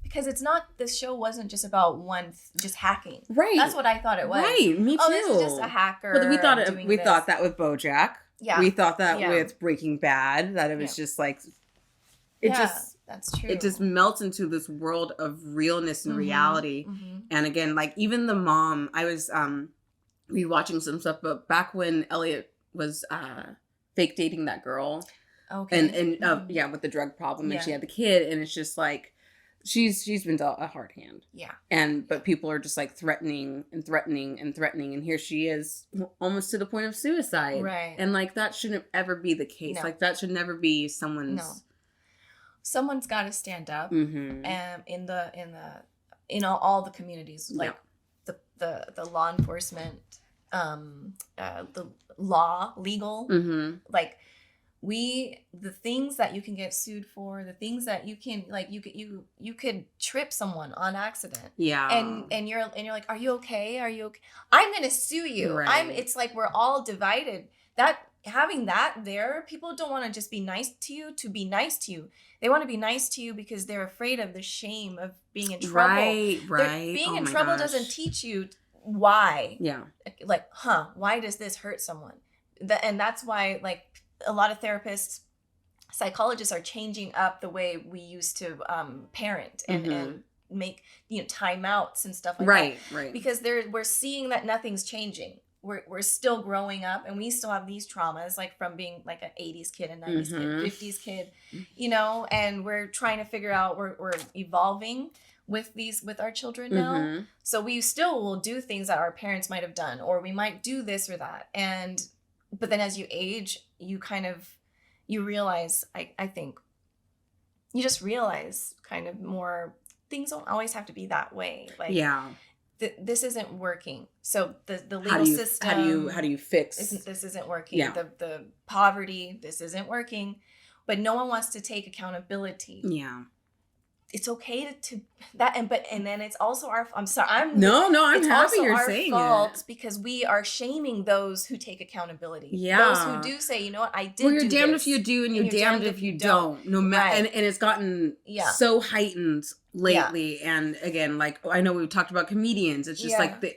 because this show wasn't just about just hacking. Right. That's what I thought it was. Right. Me too. Oh, this is just a hacker. But we thought that with BoJack. Yeah. We thought that with Breaking Bad, that it was just like, that's true. It just melts into this world of realness and reality. Mm-hmm. And again, like even the mom, I was rewatching some stuff, but back when Elliot was fake dating that girl. Okay. And with the drug problem, and she had the kid, and it's just like she's been dealt a hard hand. Yeah. But people are just like threatening, and here she is, almost to the point of suicide. Right. And like that shouldn't ever be the case. No. Like that should never be someone's. No. Someone's got to stand up, in all the communities, like the law enforcement, the legal, like. The things that you can get sued for, the things that you can, like, you could trip someone on accident. Yeah. And you're like, are you okay? I'm going to sue you. Right. It's like, we're all divided. Having that there, people don't want to just be nice to you to be nice to you. They want to be nice to you because they're afraid of the shame of being in trouble. Right. Being in trouble doesn't teach you why. Yeah. Like, why does this hurt someone? And that's why, like, a lot of therapists, psychologists are changing up the way we used to parent and make timeouts and stuff like that. Right. Because we're seeing that nothing's changing. We're still growing up, and we still have these traumas, like from being like an 80s kid and 90s kid, 50s kid, and we're trying to figure out, we're evolving with our children now. So we still will do things that our parents might have done, or we might do this or that. But then as you age, you realize, I think, you just realize kind of more, things don't always have to be that way. Like, this isn't working. So the legal system. How do you fix? This isn't working. Yeah. The poverty, this isn't working. But no one wants to take accountability. Yeah. It's okay to that, and then it's also I'm sorry. I'm happy you're saying it, because we are shaming those who take accountability. Yeah, those who do say, you know what, I did. Well, you're damned if you do, and you're damned if you don't. No matter, and it's gotten so heightened lately. Yeah. And again, like I know we've talked about comedians. It's just like the.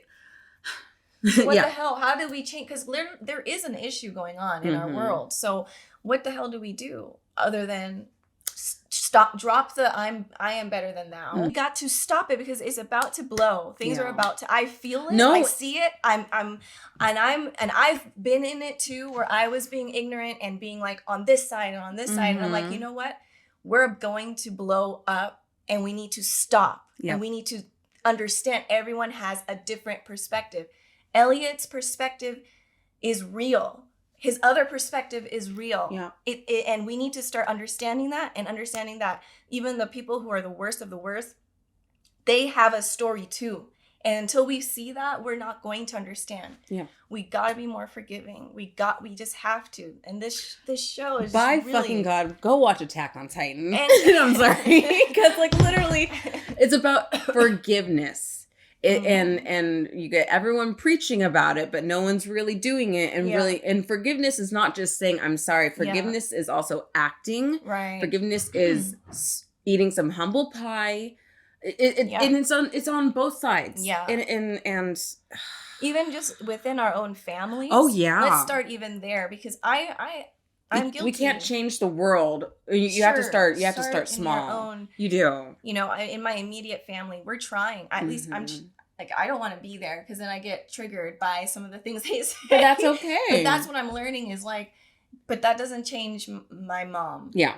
What the hell? How do we change? Because there is an issue going on in our world. So what the hell do we do other than drop the I am better than thou. We got to stop it, because it's about to blow. Things are about to, I feel it. I see it. And I've been in it too, where I was being ignorant and being like on this side and on this side. And I'm like, you know what? We're going to blow up, and we need to stop. And we need to understand everyone has a different perspective. Elliot's perspective is real. His other perspective is real. Yeah. And we need to start understanding that, and understanding that even the people who are the worst of the worst, they have a story too. And until we see that, we're not going to understand. Yeah. We gotta be more forgiving. We just have to. And this show is by really... fucking God, go watch Attack on Titan. I'm sorry. Because like literally it's about forgiveness. And you get everyone preaching about it, but no one's really doing it. And and forgiveness is not just saying I'm sorry. Forgiveness is also acting. Right. Forgiveness is eating some humble pie. And it's on both sides. Yeah. And even just within our own families. Oh yeah. Let's start even there, because I'm guilty. We can't change the world. You have to start. You have to start small. Your own, you do. In my immediate family, we're trying. At least I don't want to be there, because then I get triggered by some of the things they say. But that's okay. But that's what I'm learning is like, but that doesn't change my mom. Yeah.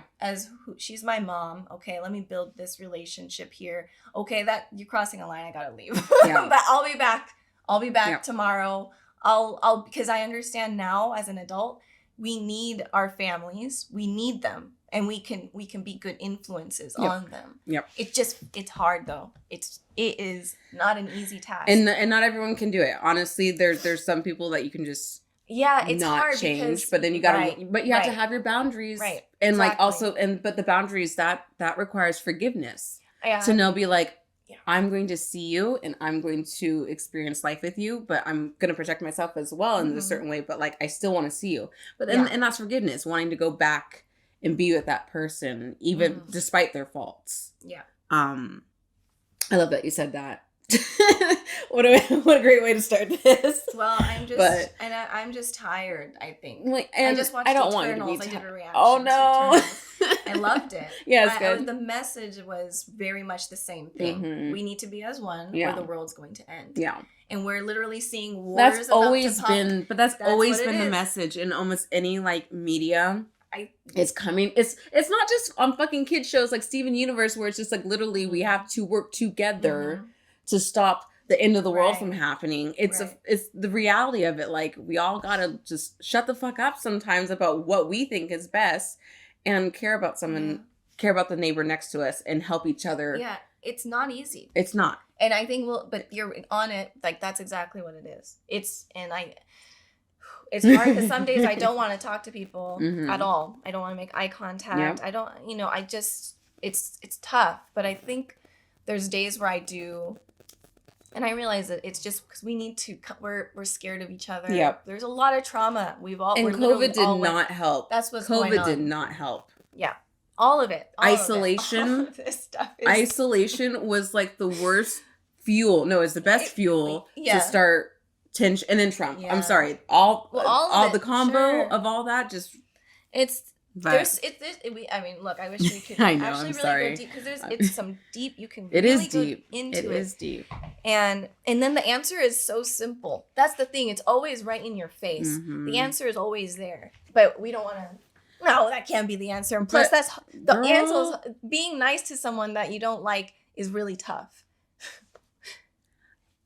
She's my mom. Okay, let me build this relationship here. Okay, that you're crossing a line. I gotta leave. Yeah. But I'll be back. I'll be back tomorrow. I'll because I understand now as an adult. We need our families. We need them, and we can be good influences on them. Yep. It's hard though. It is not an easy task. And not everyone can do it. Honestly, there's some people that you can just it's not hard change, because, but then you gotta but you have to have your boundaries. Right. And like also but the boundaries that requires forgiveness. Yeah. To know be like, I'm going to see you and I'm going to experience life with you, but I'm going to protect myself as well in a certain way. But like, I still want to see you. But then, and that's forgiveness, wanting to go back and be with that person, even despite their faults. Yeah. I love that you said that. What a great way to start this. Well, I'm just tired, I think. Like, and I just watched I don't Eternals. want you to I be did a reaction Oh no. to Eternals. I loved it. Yeah, it's good. The message was very much the same thing. Mm-hmm. We need to be as one, Yeah. or the world's going to end. Yeah. And we're literally seeing wars. That's always been the is. message in almost any like media. It's coming. It's not just on fucking kid shows like Steven Universe, where it's just like literally we have to work together to stop the end of the world from happening. It's it's the reality of it. Like, we all gotta just shut the fuck up sometimes about what we think is best, and care about someone, care about the neighbor next to us, and help each other. Yeah, it's not easy. It's not. And I think but you're on it. Like, that's exactly what it is. It's hard because some days I don't want to talk to people at all. I don't want to make eye contact. I don't, it's tough. But I think there's days where I do. And I realize that it's just because we need to, we're scared of each other. Yep. There's a lot of trauma. And COVID did not help. That's what's going on. COVID did not help. Yeah. All of it. Isolation. All of this stuff Isolation was like the worst fuel. No, it's the best fuel to start tension. And then Trump. Yeah. I'm sorry. All the combo of all that just. I mean, look, I wish we could actually really go deep, because it's some deep, you can really go into it. It is deep. And then the answer is so simple. That's the thing. It's always right in your face. Mm-hmm. The answer is always there. But we don't want to, no, that can't be the answer. And plus, that's the answer. Being nice to someone that you don't like is really tough.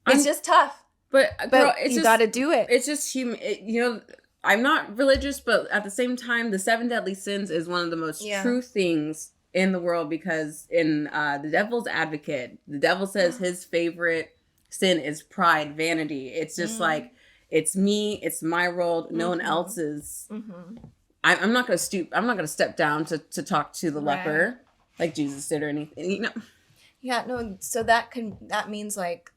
It's just tough. But girl, you got to do it. It's just human, I'm not religious, but at the same time, the 7 deadly sins is one of the most true things in the world, because in the Devil's Advocate, the devil says his favorite sin is pride, vanity. It's just like, it's me, it's my world, no one else's. Mm-hmm. I'm not going to stoop. I'm not going to step down to talk to the leper like Jesus did or anything, Yeah, no. So that means like,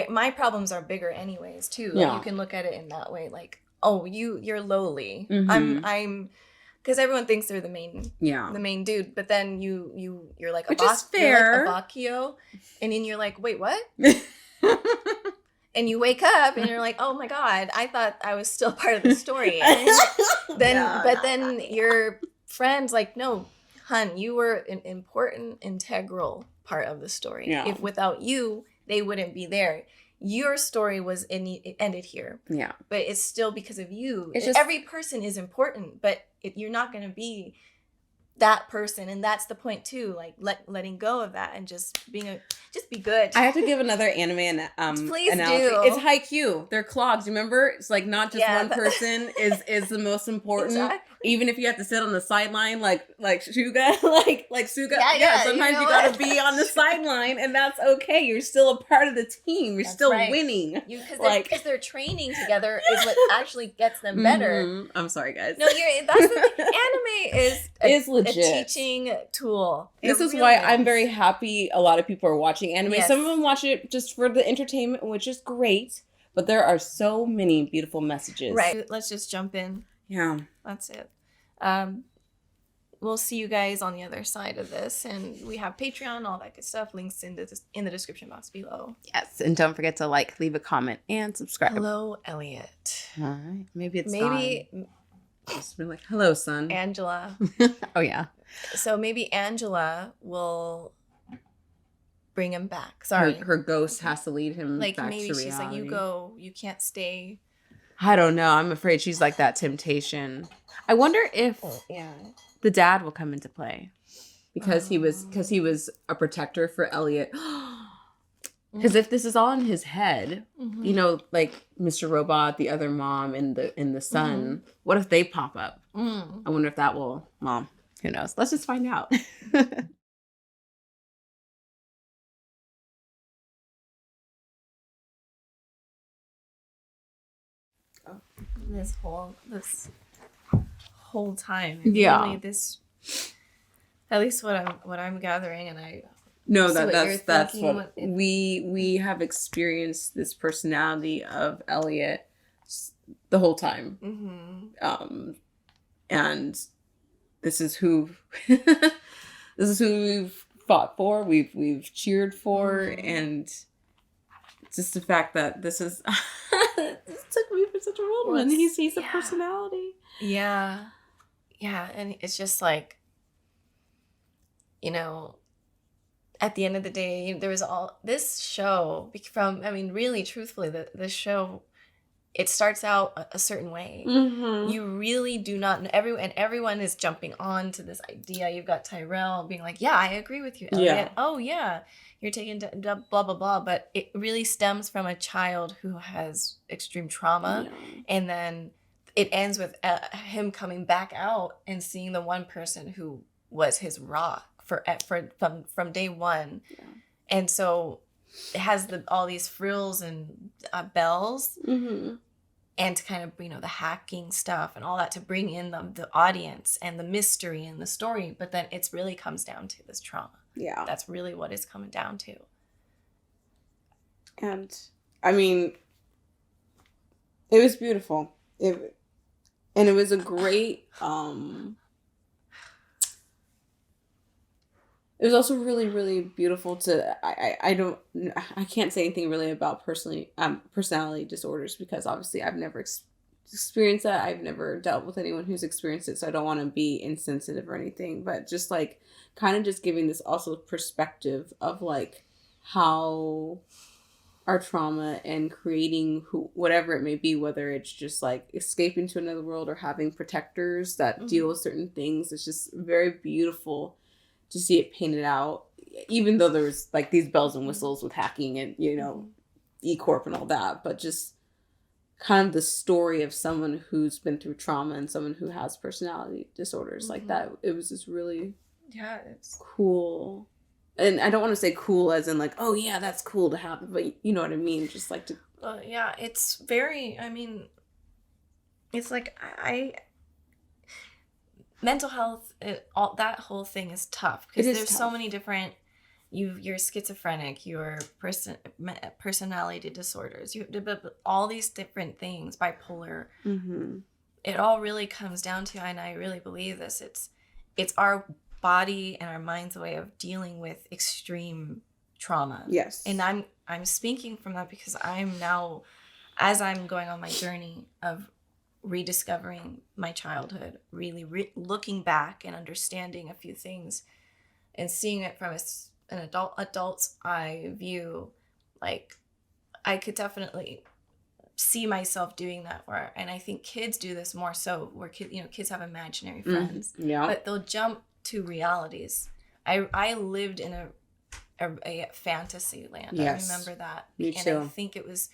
my problems are bigger anyways too. Like, you can look at it in that way, like, oh, you're lowly. Mm-hmm. I'm because everyone thinks they're the main dude, but then you're like, which is fair. You're like a Bacchio, and then you're like, wait, what? And you wake up and you're like, oh my God, I thought I was still part of the story. And then your friend's like, no, hun, you were an important, integral part of the story. Yeah. If without you, they wouldn't be there. Your story it ended here. Yeah. But it's still because of you. It's just, every person is important, but you're not going to be that person. And that's the point too. Like letting go of that and just be good. I have to give another anime Please analogy. Do. It's Haikyuu. They're clogs. Remember? It's like not just one person is the most important. Exactly. Even if you have to sit on the sideline like Suga, like Suga. Yeah, sometimes you gotta be on the sideline, and that's okay. You're still a part of the team. You're still winning. Because they're training together is what actually gets them better. Mm-hmm. I'm sorry, guys. No, that's the anime is legit. A teaching tool. This is why I'm very happy a lot of people are watching anime. Yes. Some of them watch it just for the entertainment, which is great, but there are so many beautiful messages. Right. Let's just jump in. Yeah. That's it. We'll see you guys on the other side of this, and we have Patreon, all that good stuff. Links in the description box below. Yes, and don't forget to leave a comment, and subscribe. Hello, Elliot. All right. Maybe just be like, hello, son. Angela. Oh yeah. So maybe Angela will bring him back. Sorry. Her ghost has to lead him back to reality. Maybe she's like, you go, you can't stay. I don't know. I'm afraid she's like that temptation. I wonder if the dad will come into play, because he was a protector for Elliot. Because if this is all in his head, like Mr. Robot, the other mom, and the son, what if they pop up? I wonder if that will. Well, who knows? Let's just find out. This whole time, really at least what I'm gathering, and I know that's what we have experienced, this personality of Elliot the whole time. And this is who we've fought for, we've cheered for, and just the fact that this is this took me for such a whirlwind. He's a personality. Yeah. Yeah, and it's just like, you know, at the end of the day, there was all this show from, I mean, really, truthfully, the show, it starts out a certain way. You really do not know, everyone is jumping on to this idea. You've got Tyrell being like, yeah, I agree with you, Elliot. Yeah. Oh, yeah, you're taking blah, blah, blah. But it really stems from a child who has extreme trauma. Yeah. And then it ends with him coming back out and seeing the one person who was his rock from day one. Yeah. And so it has all these frills and bells, and to kind of, you know, the hacking stuff and all that to bring in the audience and the mystery and the story. But then it's really comes down to this trauma. Yeah. That's really what it's coming down to. And I mean, it was beautiful. And it was a great, it was also really, really beautiful to, I can't say anything really about personality disorders, because obviously I've never experienced that. I've never dealt with anyone who's experienced it, so I don't want to be insensitive or anything, but just like kind of just giving this also perspective of like how our trauma and creating whatever it may be, whether it's just like escaping to another world or having protectors that deal with certain things. It's just very beautiful to see it painted out, even though there was like these bells and whistles with hacking and, you know, E-Corp and all that, but just kind of the story of someone who's been through trauma and someone who has personality disorders like that. It was just really it's cool. And I don't want to say cool as in like, oh yeah, that's cool to happen, but you know what I mean? Just like to... yeah, it's very, I mean, it's like, mental health, all that whole thing is tough, because there's tough. So many different, you're schizophrenic, you're personality disorders, all these different things, bipolar. It all really comes down to, and I really believe this, it's our body and our mind's way of dealing with extreme trauma. Yes. And I'm speaking from that because I'm now, as I'm going on my journey of rediscovering my childhood, really looking back and understanding a few things and seeing it from an adult's eye view, like I could definitely see myself doing that. And I think kids do this more so, where kids have imaginary friends, but they'll jump to realities. I lived in a fantasy land. Yes. I remember that. Me too. And I think it's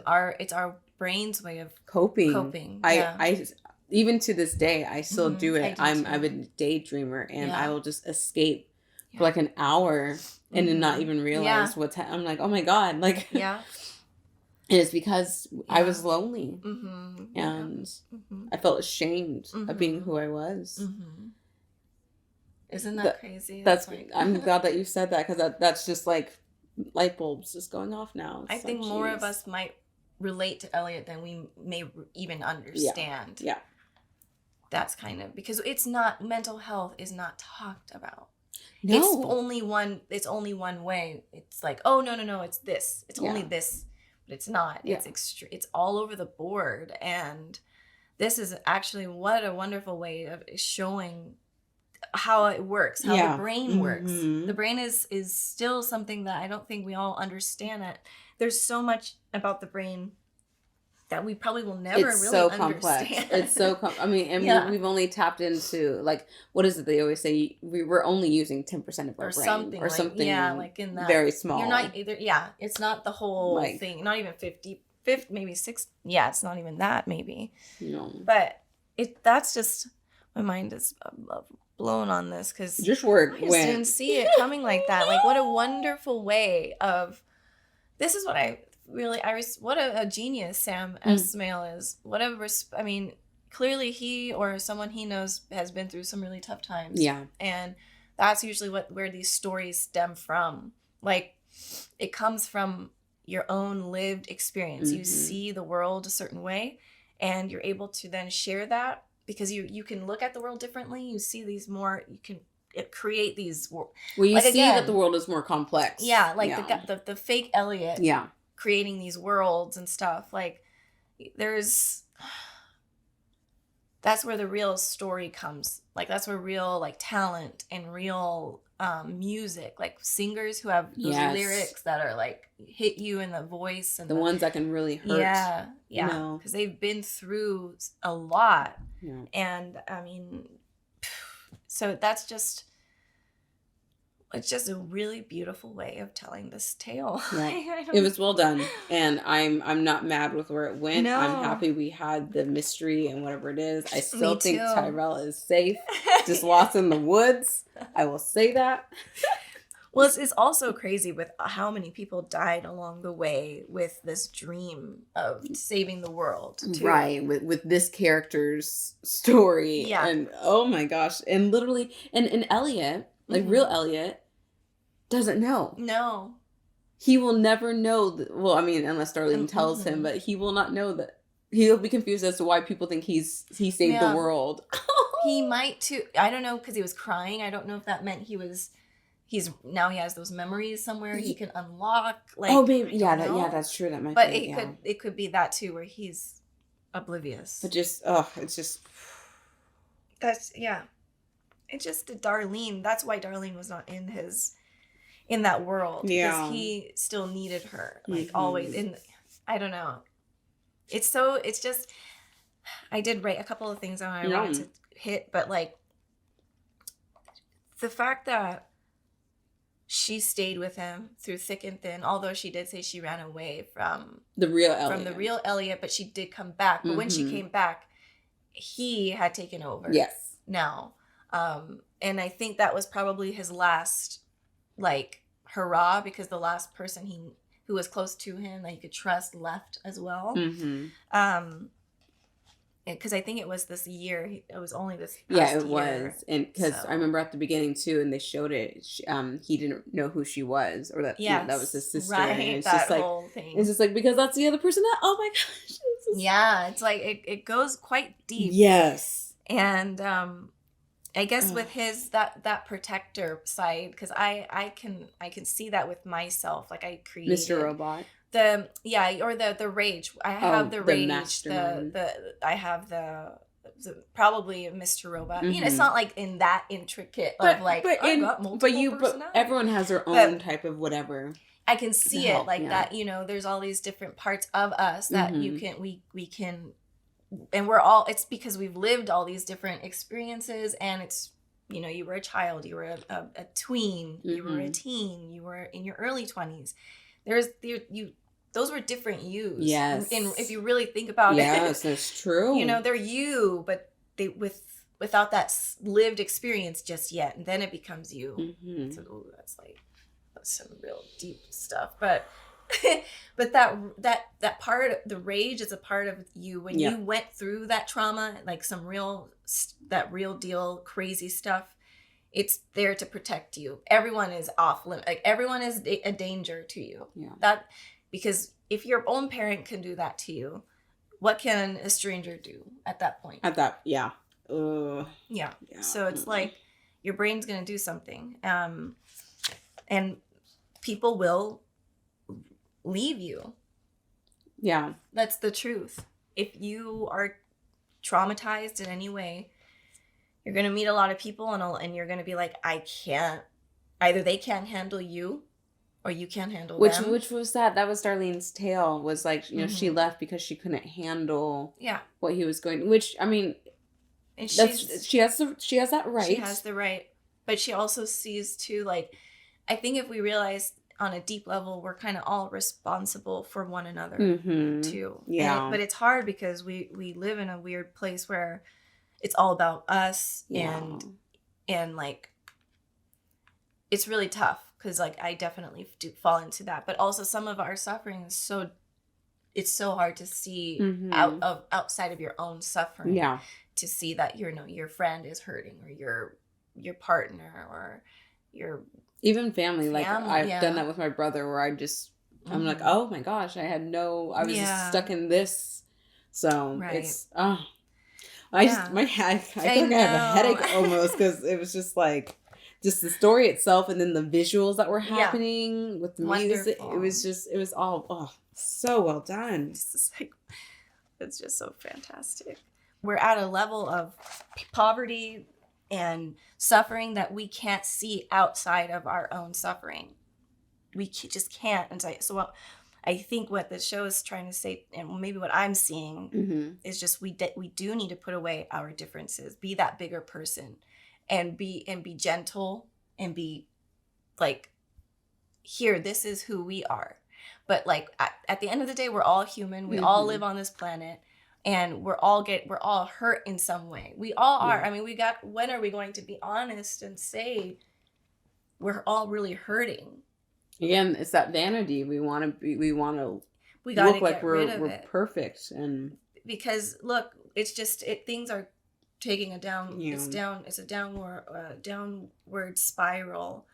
our brain's way of coping. I even to this day I still do it. I'm a daydreamer, and I will just escape for like an hour and then not even realize what's I'm like, oh my god, like and it's because I was lonely and I felt ashamed of being who I was. Isn't that crazy? I'm glad that you said that, because that's just like light bulbs just going off now. I think more of us might relate to Elliot than we may even understand. Yeah. That's kind of, because it's not, mental health is not talked about. No. It's only one way. It's like, oh no, it's this. It's only this, but it's not. Yeah. It's all over the board, and this is actually what a wonderful way of showing how it works, how the brain works. The brain is still something that I don't think we all understand. That there's so much about the brain that we probably will never really understand. It's so complex. It's so I mean, and we've only tapped into, like, what is it they always say? We're only using 10% of our brain. Or something like in that. Very small. You're not either, it's not the whole thing. Not even 50, maybe 6. Yeah, it's not even that, maybe. No. But that's just, my mind is blown on this, because I just didn't see it coming like that. Like, what a wonderful way of, this is what what a genius Sam Esmail is. I mean, clearly he or someone he knows has been through some really tough times. Yeah. And that's usually where these stories stem from. Like, it comes from your own lived experience. You see the world a certain way, and you're able to then share that, because you can look at the world differently. You see these more, you can create these. Well, you like, see again, that the world is more complex. Yeah, like the fake Elliot. Yeah. Creating these worlds and stuff. Like, that's where the real story comes. Like, that's where real, like, talent and real music, like singers who have those lyrics that are like hit you in the voice, and the ones that can really hurt. Yeah, because they've been through a lot. Yeah. And I mean, so that's just, it's just a really beautiful way of telling this tale. Yeah. It was well done, and I'm not mad with where it went. No. I'm happy we had the mystery and whatever it is. I still think Tyrell is safe, just lost in the woods. I will say that. Well, it's also crazy with how many people died along the way with this dream of saving the world, too. Right, with this character's story. Yeah. And oh my gosh, and literally, and Elliot, like real Elliot, doesn't know. No. He will never know. Well, I mean, unless Darlene tells him, but he will not know that. He'll be confused as to why people think he saved the world. He might too. I don't know, because he was crying. I don't know if that meant he has those memories somewhere he can unlock. Like, oh, baby, that's true. That might. But it could be that too, where he's oblivious. But just it's just. That's It's just Darlene. That's why Darlene was not in that world. Yeah. Because he still needed her, like always. And I don't know. It's just, I did write a couple of things I wanted to hit, but like the fact that she stayed with him through thick and thin, although she did say she ran away from the real Elliot, but she did come back. But when she came back, he had taken over. Yes. Now. And I think that was probably his last, like, hurrah, because the last person who was close to him that he could trust left as well. Because I think it was this year. It was only this past year. Was. And because I remember at the beginning, too, and they showed it, he didn't know who she was, or that that was his sister. Right, and it's that just like, whole thing. It's just like, because that's the other person that, oh my gosh. Yeah, it's like, it goes quite deep. Yes. And I guess with his, that protector side, because I can see that with myself. Like, I created Mr. Robot. Or the rage. I have the rage. I have the probably Mr. Robot. You know, it's not like in that intricate of like I've got multiple personalities. But everyone has their own type of whatever. I can see it like that. You know, there's all these different parts of us that we can. And we're all, it's because we've lived all these different experiences, and it's, you know, you were a child, you were a tween, you were a teen, you were in your early 20s. Those were different yous. Yes. And if you really think about it. Yes, that's true. You know, they're you, but they without that lived experience just yet. And then it becomes you. So, that's some real deep stuff. But that part, the rage is a part of you when you went through that trauma, like that real deal crazy stuff. It's there to protect you. Everyone is off limit. Like, everyone is a danger to you. Yeah. Because if your own parent can do that to you, what can a stranger do at that point? Yeah. So it's like your brain's gonna do something, and people will leave you. Yeah. That's the truth. If you are traumatized in any way, you're going to meet a lot of people, and you're going to be like, either they can't handle you, or you can't handle them. Which was that was Darlene's tale, was like, you know, she left because she couldn't handle what he was going, which, I mean, and she has that right. She has the right. But she also sees too, like, I think if we realize on a deep level, we're kind of all responsible for one another too. Yeah. But it's hard because we live in a weird place where it's all about us, and like, it's really tough because, like, I definitely do fall into that. But also, some of our suffering is it's so hard to see outside of your own suffering. Yeah. To see that your friend is hurting, or your partner, or your even family. Like, I've done that with my brother, where I'm like, oh my gosh, I was just stuck in this. So it's I feel like I have a headache almost, because it was just like, just the story itself, and then the visuals that were happening with the music. It was all so well done. It's just so fantastic. We're at a level of poverty and suffering that we can't see outside of our own suffering. We just can't. And so I think what the show is trying to say, and maybe what I'm seeing, is just we do need to put away our differences, be that bigger person, and be gentle, and be like, here, this is who we are. But like at the end of the day, we're all human. We all live on this planet, and we're all hurt in some way. We all are. I mean, when are we going to be honest and say we're all really hurting? Again, it's that vanity. We want to look like we're perfect, and because look, it's just things are taking a down. Yeah. It's a downward spiral,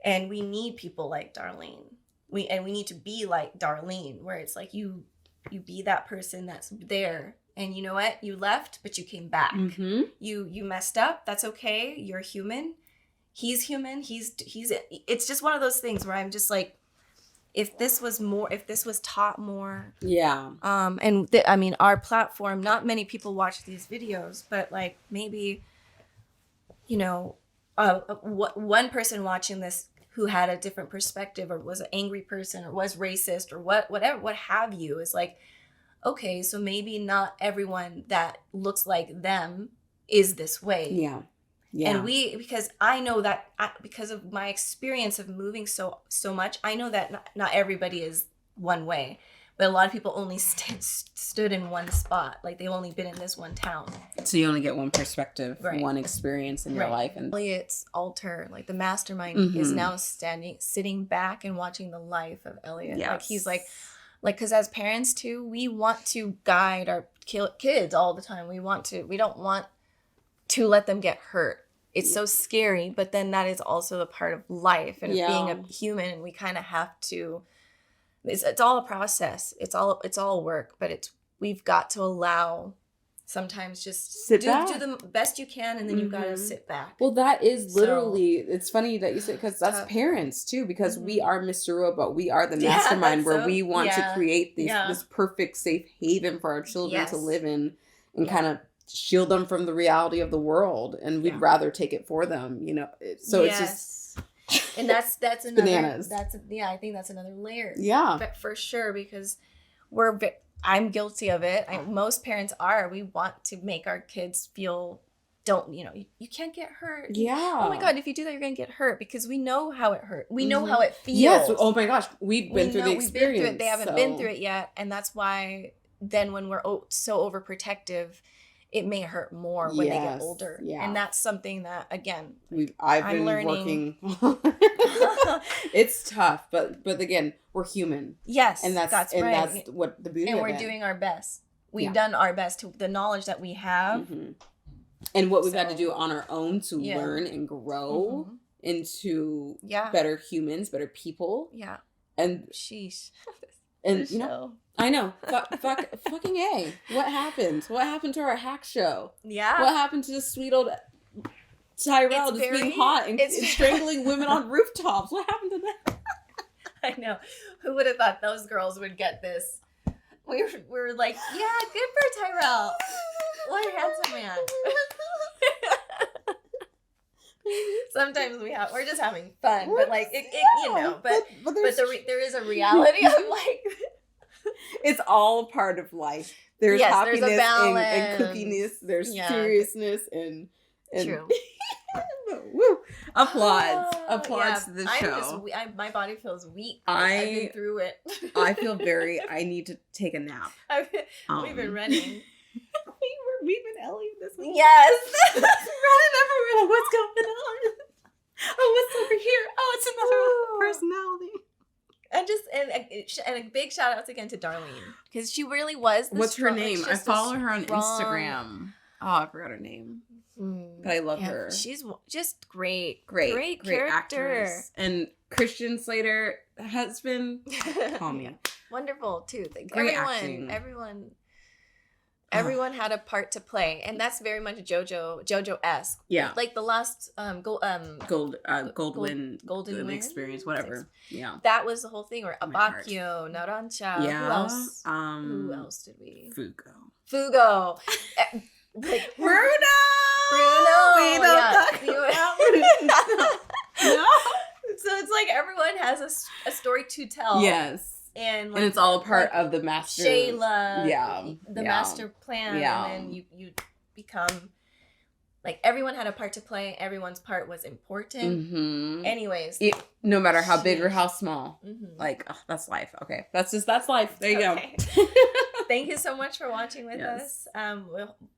and we need people like Darlene. We need to be like Darlene, where it's like you be that person that's there, and you know what, you left, but you came back. You messed up. That's okay. You're human. He's human. It's just one of those things where I'm just like, if this was taught more. Yeah. I mean, our platform, not many people watch these videos, but like maybe, one person watching this who had a different perspective, or was an angry person, or was racist, or whatever, what have you, is like, okay, so maybe not everyone that looks like them is this way. Yeah. Yeah. And because I know that because of my experience of moving so much, I know that not everybody is one way, but a lot of people only stood in one spot. Like they've only been in this one town. So you only get one perspective, one experience in your life. And Elliots altar, like the mastermind, is now sitting back and watching the life of Elliot. Yes. Like he's like, because as parents too, we want to guide our kids all the time. We don't want to let them get hurt. It's so scary, but then that is also the part of life and of being a human, and we kind of have to. It's all a process. It's all work, but we've got to allow. Sometimes just do the best you can, and then you've got to sit back. Well, that is literally. It's funny that you say, because that's parents too. Because we are Mr. Robot, we are the mastermind where we want to create this perfect safe haven for our children to live in, and kind of shield them from the reality of the world, and we'd rather take it for them, so it's just, and that's another bananas. I think that's another layer, but for sure, because I'm guilty of it. Most parents are. We want to make our kids feel, you can't get hurt. Oh my God, if you do that, you're gonna get hurt, because we know how it hurt. We know how it feels. Yes. Oh my gosh, we've been through the experience. We've been through it. They haven't been through it yet, and that's why then when we're so overprotective, it may hurt more when they get older. Yeah. And that's something that, again, I've been working. It's tough, but again, we're human. Yes, and that's right. That's what the beauty of it. And we're doing our best. We've done our best to the knowledge that we have. And what we've had to do on our own to learn and grow into better humans, better people. Yeah. And sheesh. And I know. Fucking A. What happened? What happened to our hack show? Yeah. What happened to this sweet old Tyrell being hot and strangling women on rooftops? What happened to that? I know. Who would have thought those girls would get this? We were like, yeah, good for Tyrell. What a handsome man. Sometimes we're just having fun, but like there is a reality of like. It's all part of life. There's happiness and cookiness. There's seriousness and true. Woo! Applause to the show. My body feels weak. I've been through it. I feel I need to take a nap. We've been running. We've been Elliot this week. Yes. Running everywhere. What's going on? Oh, what's over here? Oh, it's another personality. And a big shout out again to Darlene, because she really was. What's her name? I follow her on Instagram. Oh, I forgot her name. But I love her. She's just great character. Actress. And Christian Slater has been call me wonderful too. Great acting. Everyone Everyone had a part to play, and that's very much JoJo-esque. Yeah. Like the last Golden Wind experience, whatever. Yeah. That was the whole thing. Or Abakio, Narancha. Yeah. Who else did we? Fugo. Like Bruno. We don't talk about Bruno. No. So it's like everyone has a story to tell. Yes. And it's all part of the master. Shayla. The master plan. Yeah. And then you become, like, everyone had a part to play. Everyone's part was important. Mm-hmm. Anyways. No matter how big or how small. Mm-hmm. Like, that's life. Okay. That's life. There you go. Thank you so much for watching with us.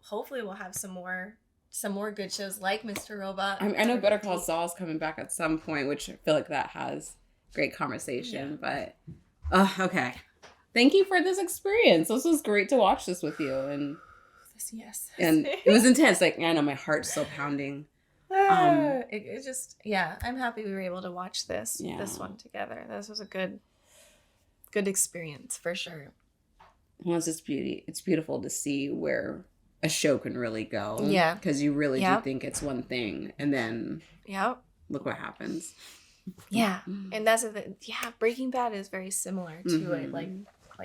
Hopefully we'll have some more good shows like Mr. Robot. I know Better Call Saul is coming back at some point, which I feel like that has great conversation. But okay, thank you for this experience. This was great to watch this with you, and it was intense. Like, I know my heart's still pounding. It just I'm happy we were able to watch this one together. This was a good experience for sure. Well, it's just beauty. It's beautiful to see where a show can really go. Yeah. Because you really do think it's one thing. And then look what happens. Yeah. And that's Breaking Bad is very similar to it. Like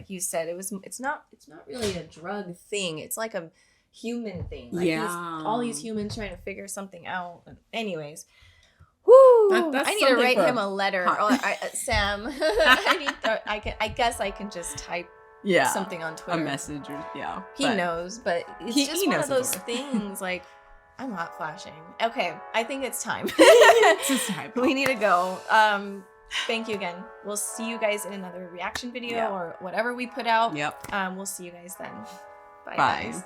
you said, it's not really a drug thing. It's like a human thing. Like all these humans trying to figure something out. Anyways. Woo! I need to write him a letter. Sam. I guess I can just type something on Twitter. A message or he knows, but it's just one of those things. Like, I'm hot flashing. Okay, I think it's time. It's time. We need to go. Thank you again. We'll see you guys in another reaction video or whatever we put out. Yep. We'll see you guys then. Bye. Bye. Guys.